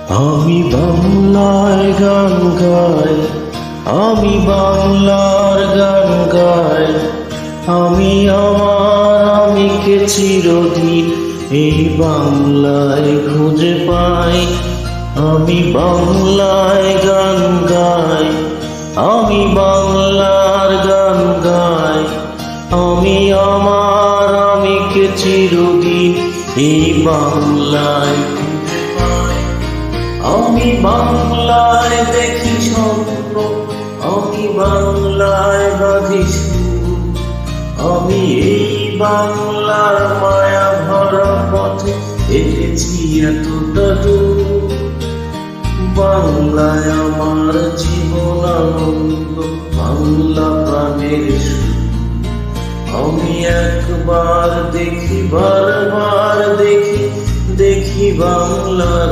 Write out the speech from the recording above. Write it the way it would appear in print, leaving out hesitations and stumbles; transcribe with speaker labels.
Speaker 1: আমি বাংলায় গান গাই, আমি বাংলার গান গাই। আমি আমার আমিকে চিরদিন এই বাংলায় খুঁজে পাই। আমি বাংলায় গান গাই, আমি বাংলার গান গাই। আমি আমার আমিকে চিরদিন এই বাংলায় খুঁজে পাই। আমি বাংলায় দেখি স্বপ্ন, আমি বাংলায় বাঁধি সুর। আমি এই বাংলার মায়া ভরা পথে এসেছি এতটা দূর। বাংলায় আমার জীবন আনন্দ, বাংলা প্রাণের সুর। আমি একবার দেখি, বারবার দেখি, দেখি বাংলার